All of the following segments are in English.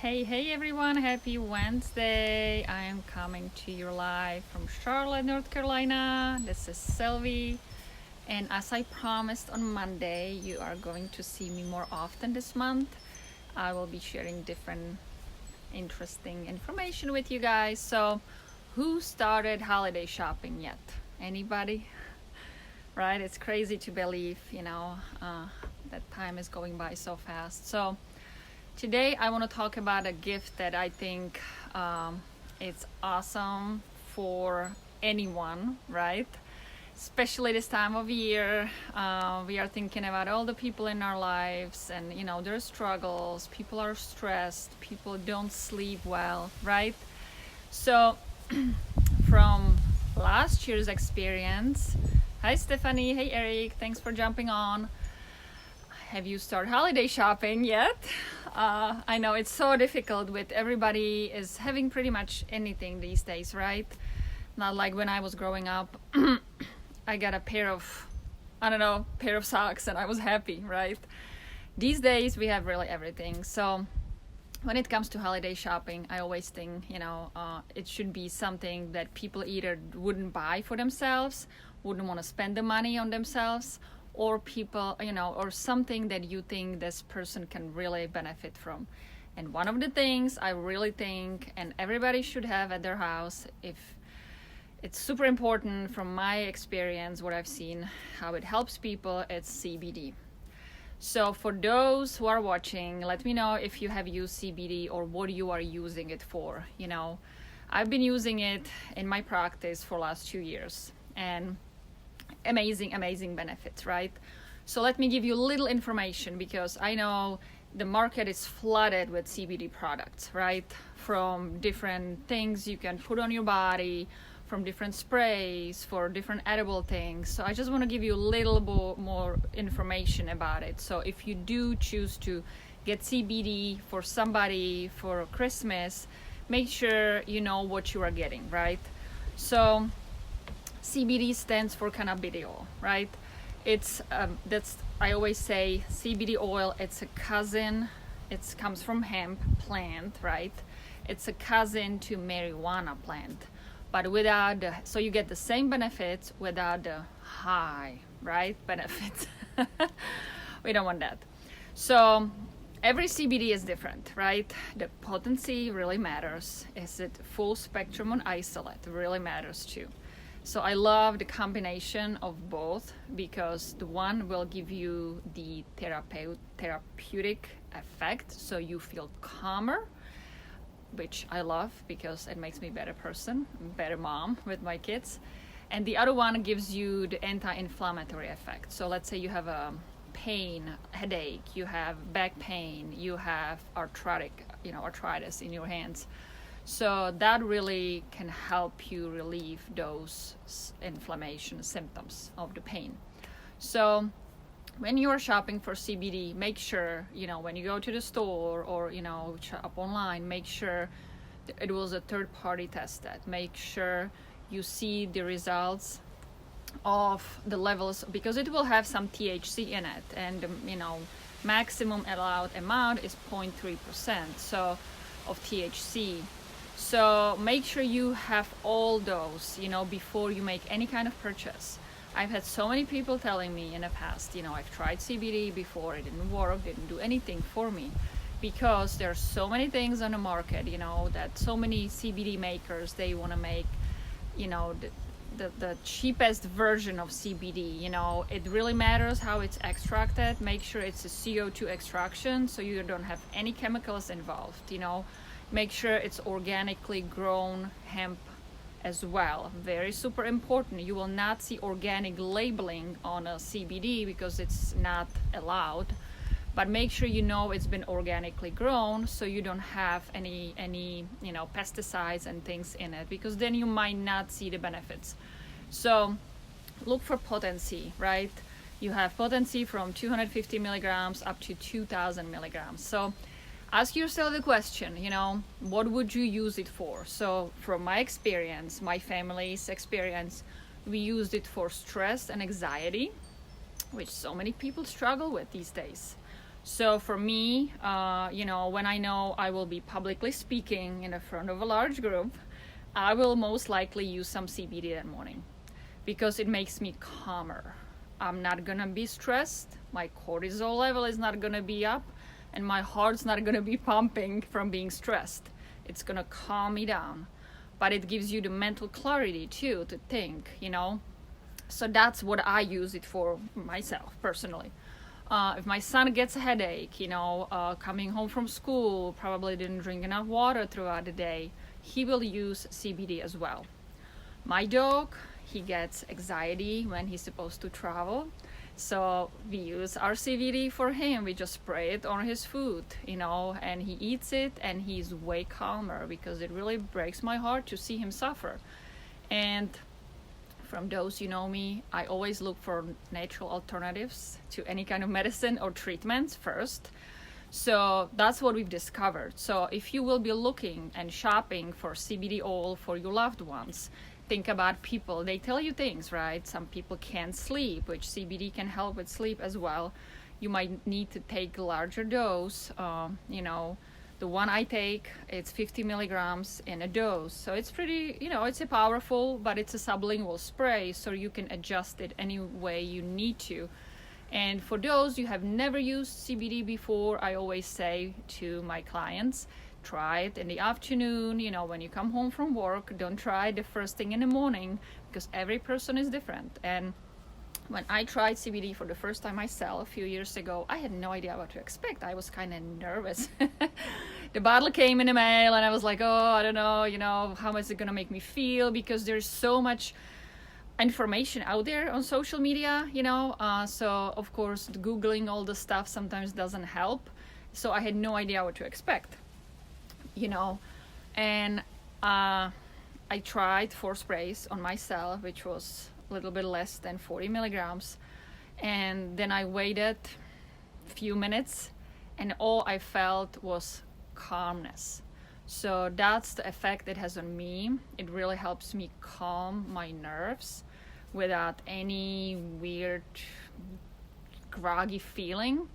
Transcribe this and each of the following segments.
Hey everyone, happy Wednesday. I am coming to you live from Charlotte, North Carolina. This is Sylvie. And as I promised on Monday, you are going to see me more often this month. I will be sharing different interesting information with you guys. So, who started holiday shopping yet? Anybody? Right? It's crazy to believe, that time is going by so fast. So, today I want to talk about a gift that I think it's awesome for anyone, right? Especially this time of year. We are thinking about all the people in our lives and their struggles. People are stressed. People don't sleep well, right? So from last year's experience, hi Stephanie, hey Eric, thanks for jumping on. Have you started holiday shopping yet? I know it's so difficult with everybody is having pretty much anything these days, right? Not like when I was growing up. I got a pair of socks and I was happy, right? These days we have really everything. So when it comes to holiday shopping, I always think, it should be something that people either wouldn't buy for themselves, wouldn't want to spend the money on themselves, or people, or something that you think this person can really benefit from. And one of the things I really think, and everybody should have at their house, if it's super important from my experience, what I've seen, how it helps people, it's CBD. So for those who are watching, let me know if you have used CBD or what you are using it for. I've been using it in my practice for last 2 years, and amazing benefits, right? So let me give you a little information, because I know the market is flooded with CBD products, right? From different things you can put on your body, from different sprays, for different edible things. So I just want to give you a little more information about it. So if you do choose to get CBD for somebody for Christmas, make sure you know what you are getting, right? So CBD stands for cannabidiol, right? It's I always say CBD oil. It's a cousin. It comes from hemp plant, right? It's a cousin to marijuana plant, but without so you get the same benefits without the high, right? Benefits. We don't want that. So every CBD is different, right? The potency really matters. Is it full spectrum on isolate? Really matters too. So I love the combination of both, because the one will give you the therapeutic effect, so you feel calmer, which I love because it makes me a better person, better mom with my kids. And the other one gives you the anti-inflammatory effect. So let's say you have a pain, headache, you have back pain, you have arthritis in your hands. So that really can help you relieve those inflammation symptoms of the pain. So when you are shopping for CBD, make sure, when you go to the store or, shop online, make sure it was a third party tested. Make sure you see the results of the levels, because it will have some THC in it, and, maximum allowed amount is 0.3%. So of THC. So make sure you have all those, before you make any kind of purchase. I've had so many people telling me in the past, I've tried CBD before, it didn't work, didn't do anything for me, because there are so many things on the market, that so many CBD makers, they want to make, the cheapest version of CBD. It really matters how it's extracted. Make sure it's a CO2 extraction, so you don't have any chemicals involved. Make sure it's organically grown hemp as well. Very super important. You will not see organic labeling on a CBD because it's not allowed. But make sure it's been organically grown, so you don't have any pesticides and things in it, because then you might not see the benefits. So look for potency, right? You have potency from 250 milligrams up to 2,000 milligrams. So ask yourself the question, what would you use it for? So from my experience, my family's experience, we used it for stress and anxiety, which so many people struggle with these days. So for me, when I know I will be publicly speaking in front of a large group, I will most likely use some CBD that morning because it makes me calmer. I'm not gonna be stressed, my cortisol level is not gonna be up, and my heart's not gonna be pumping from being stressed. It's gonna calm me down. But it gives you the mental clarity too to think, So that's what I use it for myself personally. If my son gets a headache, coming home from school, probably didn't drink enough water throughout the day, he will use CBD as well. My dog, he gets anxiety when he's supposed to travel. So we use our CBD for him. We just spray it on his food, and he eats it and he's way calmer because it really breaks my heart to see him suffer. And from those who know me, I always look for natural alternatives to any kind of medicine or treatments first. So that's what we've discovered. So if you will be looking and shopping for CBD oil for your loved ones, think about people. They tell you things, right? Some people can't sleep, which CBD can help with sleep as well. You might need to take a larger dose. The one I take, it's 50 milligrams in a dose. So it's pretty, it's a powerful, but it's a sublingual spray, so you can adjust it any way you need to. And for those who have never used CBD before, I always say to my clients, try it in the afternoon, when you come home from work. Don't try it the first thing in the morning because every person is different. And when I tried CBD for the first time myself a few years ago, I had no idea what to expect. I was kind of nervous. The bottle came in the mail and I was like, oh, I don't know, how much is it going to make me feel? Because there's so much information out there on social media, so of course Googling all the stuff sometimes doesn't help. So I had no idea what to expect, and I tried 4 sprays on myself, which was a little bit less than 40 milligrams. And then I waited a few minutes and all I felt was calmness. So that's the effect it has on me. It really helps me calm my nerves without any weird groggy feeling.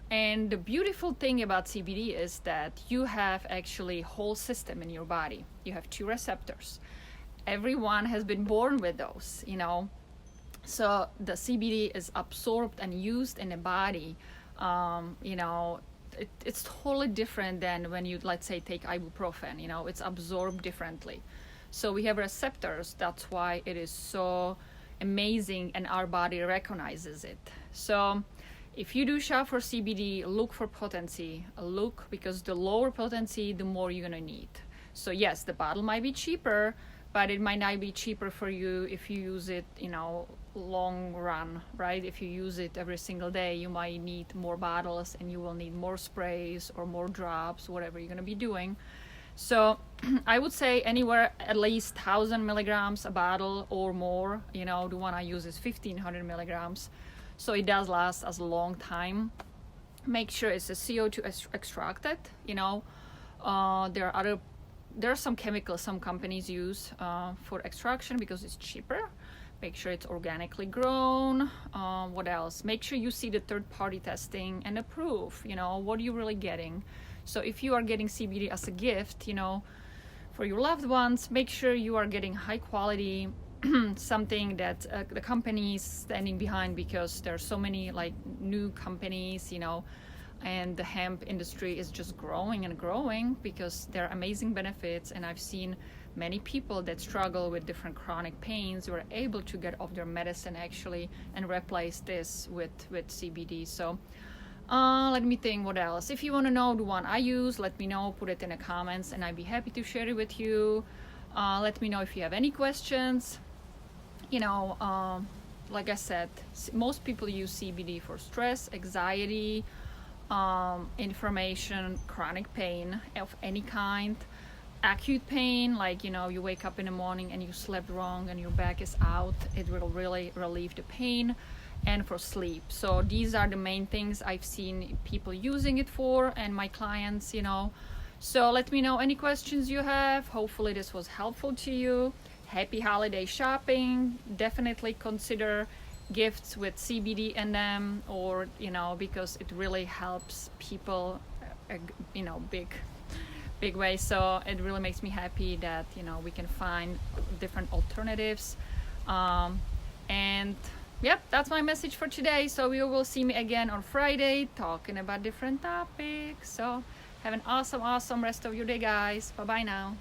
And the beautiful thing about CBD is that you have actually whole system in your body. You have 2 receptors. Everyone has been born with those, So the CBD is absorbed and used in the body. It's totally different than when you, let's say, take ibuprofen. It's absorbed differently. So we have receptors. That's why it is so amazing, and our body recognizes it. So if you do shop for CBD, look for potency. Because the lower potency, the more you're gonna need. So yes, the bottle might be cheaper, but it might not be cheaper for you if you use it, long run, right? If you use it every single day, you might need more bottles and you will need more sprays or more drops, whatever you're gonna be doing. So I would say anywhere at least 1,000 milligrams a bottle or more. The one I use is 1,500 milligrams. So it does last as a long time. Make sure it's a CO2 extracted. There are some chemicals some companies use for extraction because it's cheaper. Make sure it's organically grown. What else? Make sure you see the third-party testing and the proof. What are you really getting? So if you are getting CBD as a gift, for your loved ones, make sure you are getting high quality, something that the company is standing behind, because there are so many new companies, and the hemp industry is just growing and growing because there are amazing benefits. And I've seen many people that struggle with different chronic pains were able to get off their medicine actually and replace this with CBD. So let me think what else. If you want to know the one I use, let me know, put it in the comments and I'd be happy to share it with you. Let me know if you have any questions. Like I said, most people use CBD for stress, anxiety, inflammation, chronic pain of any kind, acute pain, you wake up in the morning and you slept wrong and your back is out. It will really relieve the pain, and for sleep. So these are the main things I've seen people using it for, and my clients, So let me know any questions you have. Hopefully this was helpful to you. Happy holiday shopping. Definitely consider gifts with CBD in them, or because it really helps people, big way. So it really makes me happy that we can find different alternatives. And yep, that's my message for today. So you will see me again on Friday talking about different topics. So have an awesome rest of your day, guys. Bye bye now.